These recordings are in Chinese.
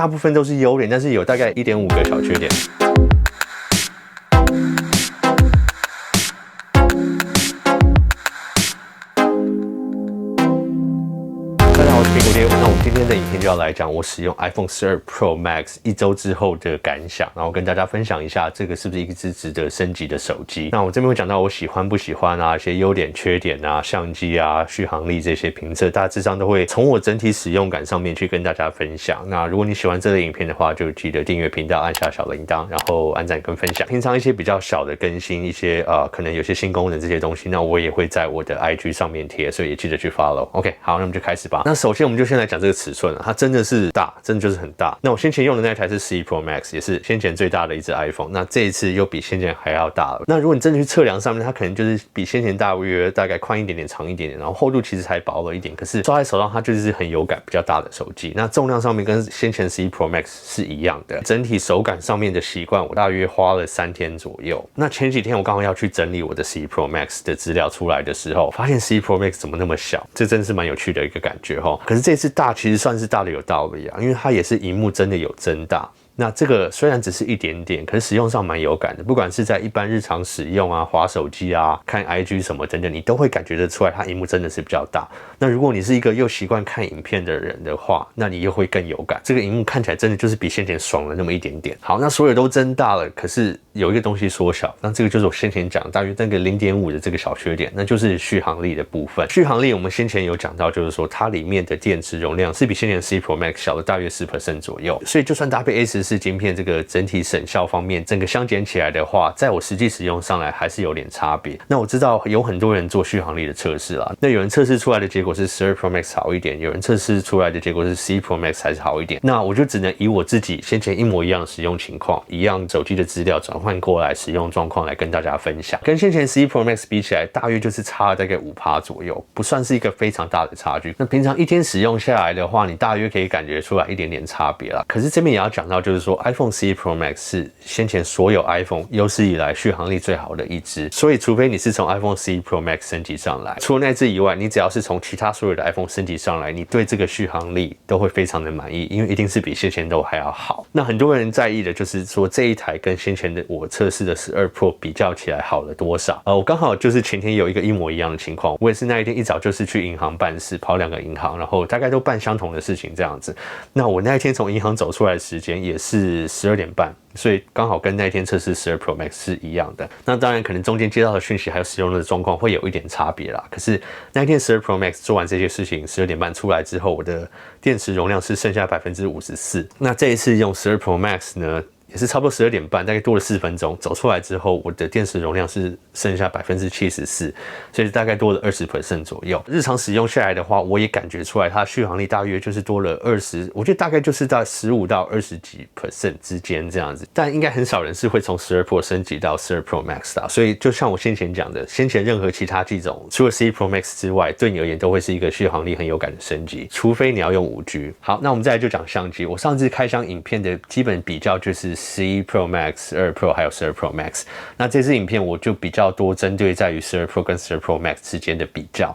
大部分都是优点，但是有大概1.5个小缺点。大家好，我是苹果爹。那我们今天的影片就要来讲我使用 iPhone 12 Pro Max 1周之后的感想，然后跟大家分享一下这个是不是一只值得升级的手机。那我这边会讲到我喜欢不喜欢啊，一些优点、缺点啊，相机啊、续航力这些评测，大致上都会从我整体使用感上面去跟大家分享。那如果你喜欢这类影片的话，就记得订阅频道，按下小铃铛，然后按赞跟分享。平常一些比较小的更新，一些可能有些新功能这些东西，那我也会在我的 IG 上面贴，所以也记得去 follow。OK， 好，那我们就开始吧。那首先我们就先来讲这个尺寸了，它真的是大，真的就是很大。那我先前用的那台是11 Pro Max， 也是先前最大的一只 iPhone。那这一次又比先前还要大了。那如果你真的去测量上面，它可能就是比先前大约大概宽一点点，长一点点，然后厚度其实才薄了一点。可是抓在手上，它就是很有感，比较大的手机。那重量上面跟先前11 Pro Max 是一样的。整体手感上面的习惯，我大约花了3天左右。那前几天我刚好要去整理我的11 Pro Max 的资料出来的时候，发现11 Pro Max 怎么那么小？这真是蛮有趣的一个感觉齁。可是这次大其实算是大的有道理啊，因为它也是萤幕真的有增大。那这个虽然只是一点点，可是使用上蛮有感的。不管是在一般日常使用啊、滑手机啊、看 IG 什么等等，你都会感觉得出来，它萤幕真的是比较大。那如果你是一个又习惯看影片的人的话，那你又会更有感。这个萤幕看起来真的就是比先前爽了那么一点点。好，那所有都增大了，可是有一个东西缩小，那这个就是我先前讲大约那个 0.5 的这个小缺点，那就是续航力的部分。续航力我们先前有讲到，就是说它里面的电池容量是比先前11 Pro Max 小了大约 10% 左右，所以就算搭配 A14 晶片，这个整体省效方面，整个相减起来的话，在我实际使用上来还是有点差别。那我知道有很多人做续航力的测试啦，那有人测试出来的结果是12 Pro Max 好一点，有人测试出来的结果是11 Pro Max 还是好一点。那我就只能以我自己先前一模一样的使用情况，一样手机的资料转换过来使用状况来跟大家分享。跟先前11 Pro Max 比起来，大约就是差了大概 5% 左右，不算是一个非常大的差距。那平常一天使用下来的话，你大约可以感觉出来一点点差别啦。可是这边也要讲到，就是说 iPhone 11 Pro Max 是先前所有 iPhone 有史以来续航力最好的一支，所以除非你是从 iPhone 11 Pro Max 升级上来，除了那支以外，你只要是从其他所有的 iPhone 升级上来，你对这个续航力都会非常的满意，因为一定是比先前都还要好。那很多人在意的就是说这一台跟先前的我测试的12 Pro 比较起来好了多少？我刚好就是前天有一个一模一样的情况，我也是那一天一早就是去银行办事，跑2个银行，然后大概都办相同的事情这样子。那我那一天从银行走出来的时间也是12点半。所以刚好跟那一天测试12 Pro Max 是一样的。那当然可能中间接到的讯息还有使用的状况会有一点差别啦。可是那一天12 Pro Max 做完这些事情，12点半出来之后，我的电池容量是剩下 54%。那这一次用12 Pro Max 呢，也是差不多12点半，大概多了4分钟，走出来之后，我的电池容量是剩下 74%， 所以大概多了 20% 左右。日常使用下来的话，我也感觉出来它续航力大约就是多了20%，我觉得大概就是在15到20几% 之间这样子。但应该很少人是会从12 Pro 升级到12 Pro Max 的，所以就像我先前讲的，先前任何其他机种，除了11 Pro Max 之外，对你而言都会是一个续航力很有感的升级，除非你要用 5G。好，那我们再来就讲相机。我上次开箱影片的基本比较就是11 Pro Max、12 Pro 还有12 Pro Max。那这支影片我就比较多针对在于12 Pro 跟12 Pro Max 之间的比较。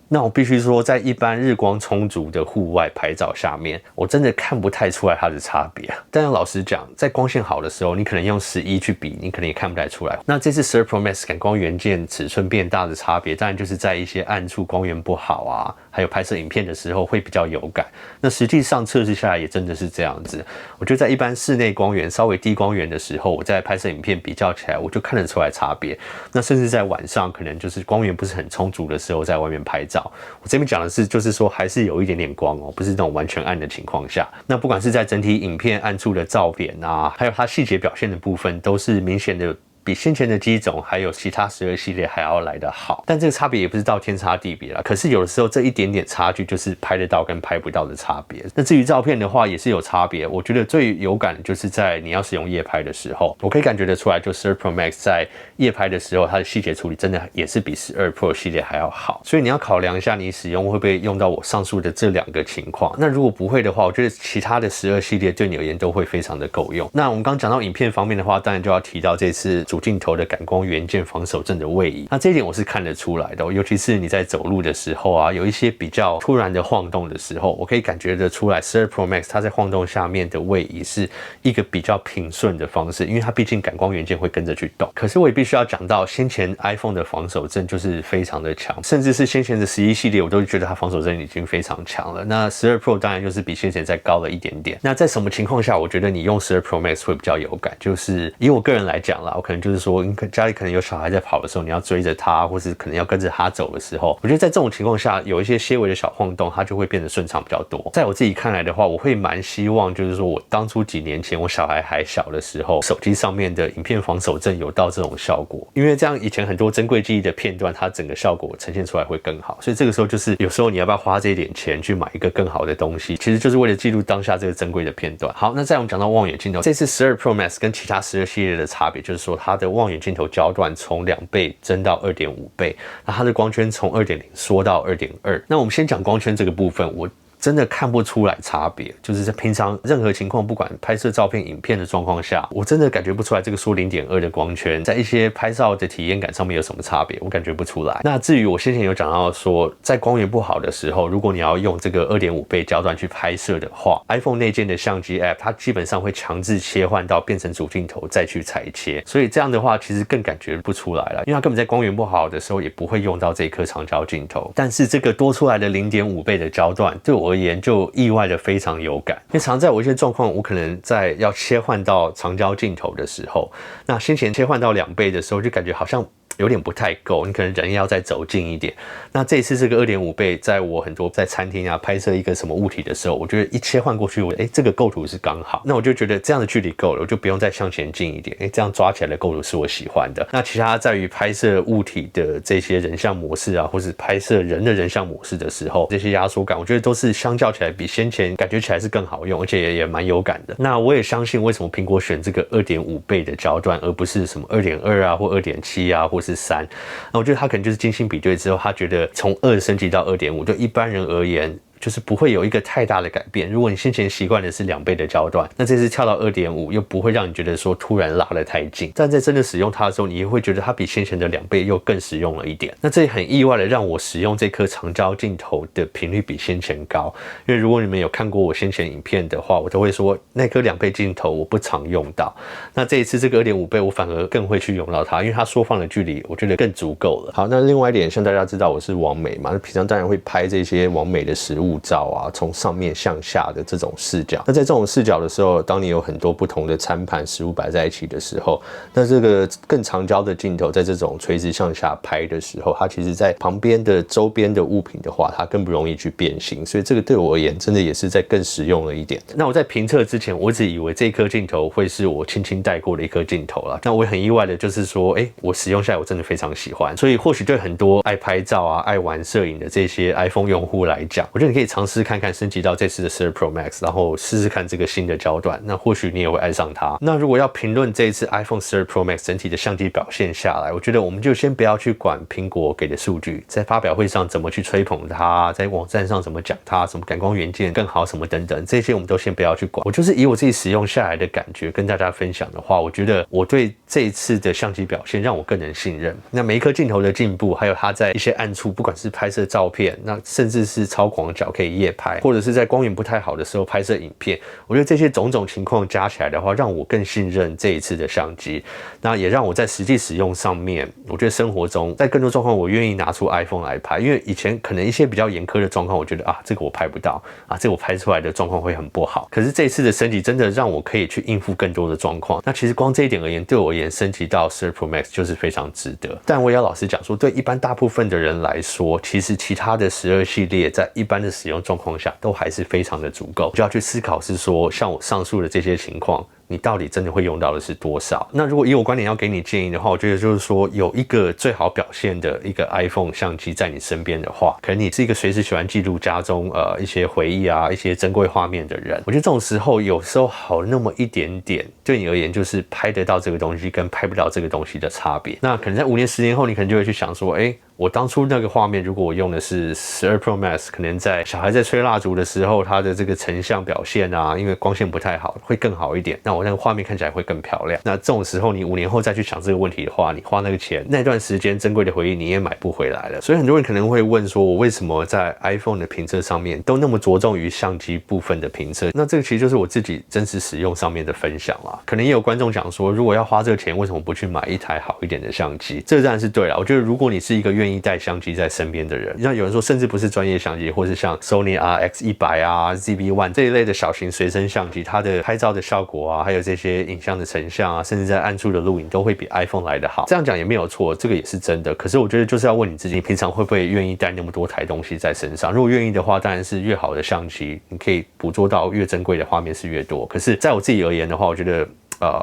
那我必须说，在一般日光充足的户外拍照下面，我真的看不太出来它的差别。但老实讲，在光线好的时候，你可能用11去比，你可能也看不太出来。那这次12 Pro Max 感光元件尺寸变大的差别，当然就是在一些暗处光源不好啊，还有拍摄影片的时候会比较有感。那实际上测试下来也真的是这样子。我觉得在一般室内光源稍微低光源的时候，我在拍摄影片比较起来，我就看得出来差别。那甚至在晚上可能就是光源不是很充足的时候，在外面拍照，我这边讲的是就是说还是有一点点光哦，不是那种完全暗的情况下。那不管是在整体影片暗处的照片啊，还有它细节表现的部分，都是明显的比先前的机种还有其他12系列还要来得好，但这个差别也不是到天差地别啦。可是有的时候这一点点差距就是拍得到跟拍不到的差别。那至于照片的话也是有差别，我觉得最有感的就是在你要使用夜拍的时候，我可以感觉得出来，就12 Pro Max 在夜拍的时候，它的细节处理真的也是比12 Pro 系列还要好。所以你要考量一下你使用会不会用到我上述的这2个情况。那如果不会的话，我觉得其他的12系列对你而言都会非常的够用。那我们刚讲到影片方面的话，当然就要提到这次主镜头的感光元件防手震的位移。那这一点我是看得出来的，尤其是你在走路的时候啊，有一些比较突然的晃动的时候，我可以感觉得出来12 Pro Max 它在晃动下面的位移是一个比较平顺的方式，因为它毕竟感光元件会跟着去动。可是我也必须要讲到，先前 iPhone 的防手震就是非常的强，甚至是先前的11系列我都觉得它防手震已经非常强了。那12 Pro 当然就是比先前再高了一点点。那在什么情况下我觉得你用12 Pro Max 会比较有感？就是以我个人来讲啦，我可能就是说家里可能有小孩在跑的时候，你要追着他，或是可能要跟着他走的时候，我觉得在这种情况下有一些些微的小晃动，它就会变得顺畅比较多。在我自己看来的话，我会蛮希望就是说我当初几年前我小孩还小的时候，手机上面的影片防手震有到这种效果，因为这样以前很多珍贵记忆的片段，它整个效果呈现出来会更好。所以这个时候就是有时候你要不要花这一点钱去买一个更好的东西，其实就是为了记录当下这个珍贵的片段。好，那再我们讲到望远镜头，这次12 Pro Max 跟其他12系列的差别就是说，它的望远镜头焦段从2倍增到2.5倍，那它的光圈从 2.0 缩到 2.2。那我们先讲光圈这个部分，我真的看不出来差别，就是在平常任何情况，不管拍摄照片、影片的状况下，我真的感觉不出来这个缩 0.2 的光圈在一些拍照的体验感上面有什么差别，我感觉不出来。那至于我先前有讲到说，在光源不好的时候，如果你要用这个 2.5 倍焦段去拍摄的话， iPhone 内建的相机 App 它基本上会强制切换到变成主镜头再去裁切，所以这样的话其实更感觉不出来了，因为它根本在光源不好的时候也不会用到这颗长焦镜头。但是这个多出来的 0.5 倍的焦段对我而言就意外的非常有感，因为常在我一些状况，我可能在要切换到长焦镜头的时候，那先前切换到2倍的时候，就感觉好像有点不太够，你可能人要再走近一点。那这一次这个 2.5 倍，在我很多在餐厅啊拍摄一个什么物体的时候，我觉得一切换过去，这个构图是刚好，那我就觉得这样的距离够了，我就不用再向前近一点，这样抓起来的构图是我喜欢的。那其他在于拍摄物体的这些人像模式啊，或是拍摄人的人像模式的时候，这些压缩感，我觉得都是相较起来比先前感觉起来是更好用，而且也蛮有感的。那我也相信为什么苹果选这个 2.5 倍的焦段，而不是什么 2.2 啊或 2.7 啊或是3。那我觉得他可能就是精心比对之后，他觉得从2升级到 2.5 对一般人而言就是不会有一个太大的改变。如果你先前习惯的是2倍的焦段，那这次跳到 2.5 又不会让你觉得说突然拉得太近，但在真的使用它的时候，你也会觉得它比先前的2倍又更实用了一点。那这也很意外的让我使用这颗长焦镜头的频率比先前高，因为如果你们有看过我先前影片的话，我都会说那颗2倍镜头我不常用到，那这一次这个 2.5 倍我反而更会去用到它，因为它缩放的距离我觉得更足够了。好，那另外一点，像大家知道我是网美嘛，那平常当然会拍这些网美的食物照啊，从上面向下的这种视角。那在这种视角的时候，当你有很多不同的餐盘食物摆在一起的时候，那这个更长焦的镜头在这种垂直向下拍的时候，它其实在旁边的周边的物品的话，它更不容易去变形，所以这个对我而言真的也是在更实用了一点。那我在评测之前，我只以为这颗镜头会是我轻轻带过的一颗镜头啦，那我也很意外的就是说，我使用下来我真的非常喜欢。所以或许对很多爱拍照啊、爱玩摄影的这些 iPhone 用户来讲，我觉得你可以尝试看看升级到这次的12 Pro Max， 然后试试看这个新的焦段，那或许你也会爱上它。那如果要评论这一次 iPhone 12 Pro Max 整体的相机表现下来，我觉得我们就先不要去管苹果给的数据，在发表会上怎么去吹捧它，在网站上怎么讲它，什么感光元件更好什么等等，这些我们都先不要去管。我就是以我自己使用下来的感觉跟大家分享的话，我觉得我对这一次的相机表现让我更能信任。那每一颗镜头的进步，还有它在一些暗处，不管是拍摄照片，那甚至是超广角可以夜拍，或者是在光源不太好的时候拍摄影片，我觉得这些种种情况加起来的话，让我更信任这一次的相机。那也让我在实际使用上面，我觉得生活中在更多状况我愿意拿出 iPhone 来拍，因为以前可能一些比较严苛的状况，我觉得这个我拍不到这个我拍出来的状况会很不好。可是这一次的升级真的让我可以去应付更多的状况。那其实光这一点而言，对我而言升级到12 Pro Max 就是非常值得。但我也要老实讲说，对一般大部分的人来说，其实其他的12系列在一般的使用状况下都还是非常的足够，就要去思考是说，像我上述的这些情况，你到底真的会用到的是多少？那如果以我观点要给你建议的话，我觉得就是说，有一个最好表现的一个 iPhone 相机在你身边的话，可能你是一个随时喜欢记录家中一些回忆啊、一些珍贵画面的人。我觉得这种时候有时候好那么一点点，对你而言就是拍得到这个东西跟拍不到这个东西的差别。那可能在5年、10年后，你可能就会去想说，我当初那个画面，如果我用的是12 Pro Max， 可能在小孩在吹蜡烛的时候，它的这个成像表现啊，因为光线不太好，会更好一点。那我那个画面看起来会更漂亮。那这种时候，你5年后再去想这个问题的话，你花那个钱，那段时间珍贵的回忆你也买不回来了。所以很多人可能会问说，我为什么在 iPhone 的评测上面都那么着重于相机部分的评测？那这个其实就是我自己真实使用上面的分享啦。可能也有观众讲说，如果要花这个钱，为什么不去买一台好一点的相机？这当然是对啦。我觉得如果你是一个愿意带相机在身边的人，像有人说，甚至不是专业相机，或是像 Sony RX100 啊、ZV-1 这一类的小型随身相机，它的拍照的效果啊，还有这些影像的成像啊，甚至在暗处的录影都会比 iPhone 来得好。这样讲也没有错，这个也是真的。可是我觉得就是要问你自己，你平常会不会愿意带那么多台东西在身上？如果愿意的话，当然是越好的相机，你可以捕捉到越珍贵的画面是越多。可是在我自己而言的话，我觉得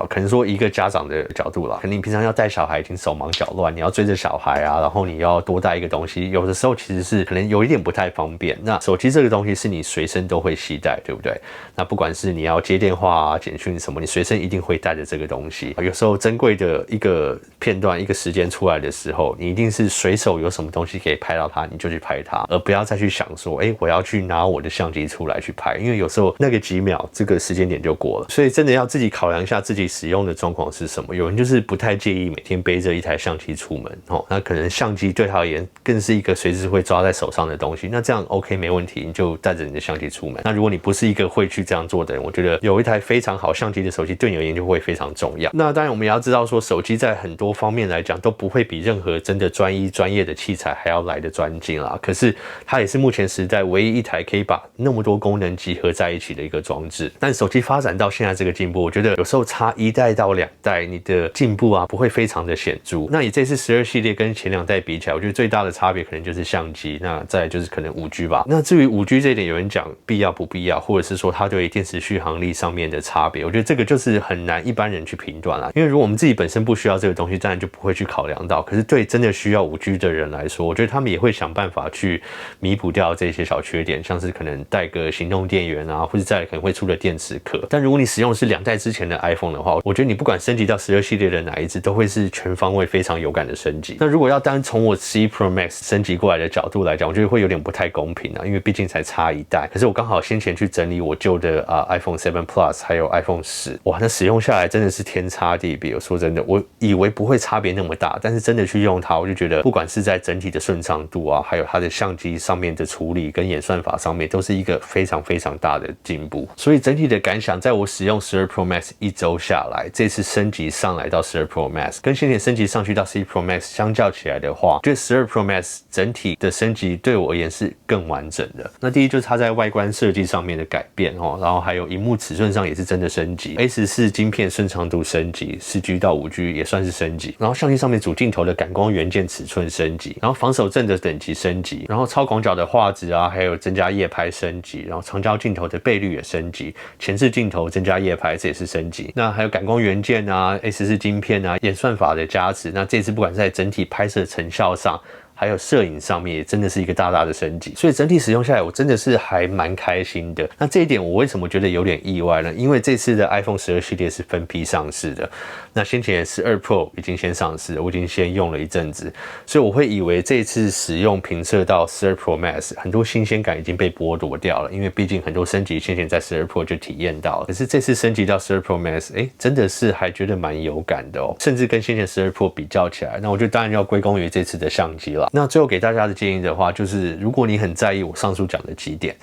可能说一个家长的角度啦，可能你平常要带小孩已经手忙脚乱，你要追着小孩啊，然后你要多带一个东西，有的时候其实是可能有一点不太方便。那手机这个东西是你随身都会携带，对不对？那不管是你要接电话啊、简讯什么，你随身一定会带着这个东西。有时候珍贵的一个片段、一个时间出来的时候，你一定是随手有什么东西可以拍到它，你就去拍它，而不要再去想说，我要去拿我的相机出来去拍，因为有时候那个几秒，这个时间点就过了。所以真的要自己考量一下自己使用的状况是什么。有人就是不太介意每天背着一台相机出门，那可能相机对他而言更是一个随时会抓在手上的东西。那这样 OK 没问题，你就带着你的相机出门。那如果你不是一个会去这样做的人，我觉得有一台非常好相机的手机对你而言就会非常重要。那当然我们也要知道说，手机在很多方面来讲都不会比任何真的专业的器材还要来的专精啦。可是它也是目前时代唯一一台可以把那么多功能集合在一起的一个装置。但手机发展到现在这个进步，我觉得有时候差1代到2代，你的进步啊不会非常的显著。那以这次12系列跟前2代比起来，我觉得最大的差别可能就是相机，那再来就是可能 5G 吧。那至于 5G 这一点，有人讲必要不必要，或者是说它对电池续航力上面的差别，我觉得这个就是很难一般人去评断啦。因为如果我们自己本身不需要这个东西，当然就不会去考量到。可是对真的需要 5G 的人来说，我觉得他们也会想办法去弥补掉这些小缺点，像是可能带个行动电源啊，或者再来可能会出的电池壳。但如果你使用的是2代之前的 iPhone 的话，我觉得你不管升级到12系列的哪一支，都会是全方位非常有感的升级。那如果要单从我11 Pro Max 升级过来的角度来讲，我觉得会有点不太公平啊，因为毕竟才差1代。可是我刚好先前去整理我旧的iPhone 7 Plus 还有 iPhone 10，哇，那使用下来真的是天差地别。我说真的，我以为不会差别那么大，但是真的去用它，我就觉得不管是在整体的顺畅度啊，还有它的相机上面的处理跟演算法上面，都是一个非常非常大的进步。所以整体的感想，在我使用12 Pro Max 1周下来，这次升级上来到12 Pro Max， 跟先前升级上去到11 Pro Max 相较起来的话，觉得12 Pro Max 整体的升级对我而言是更完整的。那第一就是它在外观设计上面的改变然后还有萤幕尺寸上也是真的升级 ，A14 晶片顺畅度升级，4G 到5G 也算是升级。然后相机上面主镜头的感光元件尺寸升级，然后防手震的等级升级，然后超广角的画质啊，还有增加夜拍升级，然后长焦镜头的倍率也升级，前置镜头增加夜拍这也是升级。那还有感光元件啊 ，A14 晶片啊，演算法的加持，那这次不管是在整体拍摄成效上，还有摄影上面也真的是一个大大的升级，所以整体使用下来，我真的是还蛮开心的。那这一点我为什么觉得有点意外呢？因为这次的 iPhone 12系列是分批上市的，那先前12 Pro 已经先上市了，我已经先用了一阵子，所以我会以为这一次使用评测到12 Pro Max， 很多新鲜感已经被剥夺掉了，因为毕竟很多升级先前在12 Pro 就体验到了，可是这次升级到12 Pro Max， 真的是还觉得蛮有感的哦，甚至跟先前12 Pro 比较起来，那我觉得当然要归功于这次的相机了。那最后给大家的建议的话，就是如果你很在意我上述讲的几点，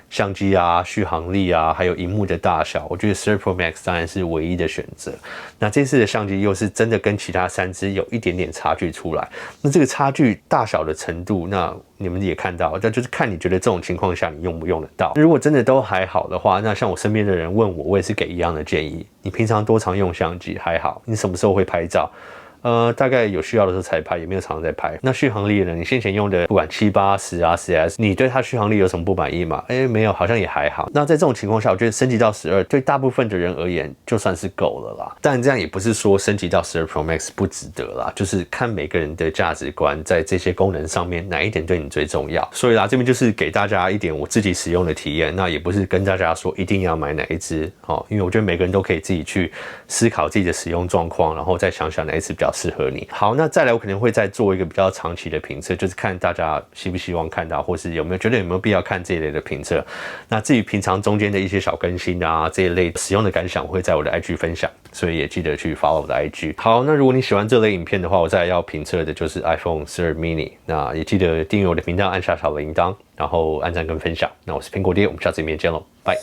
相机啊、续航力啊，还有萤幕的大小，我觉得12 Pro Max 当然是唯一的选择。那这次的相机又是真的跟其他3支有一点点差距出来，那这个差距大小的程度，那你们也看到，那就是看你觉得这种情况下你用不用得到。如果真的都还好的话，那像我身边的人问我，我也是给一样的建议。你平常多常用相机还好，你什么时候会拍照？大概有需要的时候才拍，也没有常常在拍。那续航力呢？你先前用的不管7、8、10啊、10S， 你对它续航力有什么不满意吗？没有，好像也还好。那在这种情况下，我觉得升级到12，对大部分的人而言就算是够了啦。但这样也不是说升级到12 Pro Max 不值得啦，就是看每个人的价值观在这些功能上面哪一点对你最重要。所以啦，这边就是给大家一点我自己使用的体验，那也不是跟大家说一定要买哪一支因为我觉得每个人都可以自己去思考自己的使用状况，然后再想想哪一支比较适合你。好，那再来我可能会再做一个比较长期的评测，就是看大家希不希望看到，或是有没有必要看这一类的评测。那至于平常中间的一些小更新啊，这一类使用的感想，我会在我的 IG 分享，所以也记得去 follow 我的 IG。好，那如果你喜欢这类影片的话，我再来要评测的就是 iPhone 12 mini。那也记得订阅我的频道，按下小铃铛，然后按赞跟分享。那我是苹果爹，我们下次影片见喽，拜。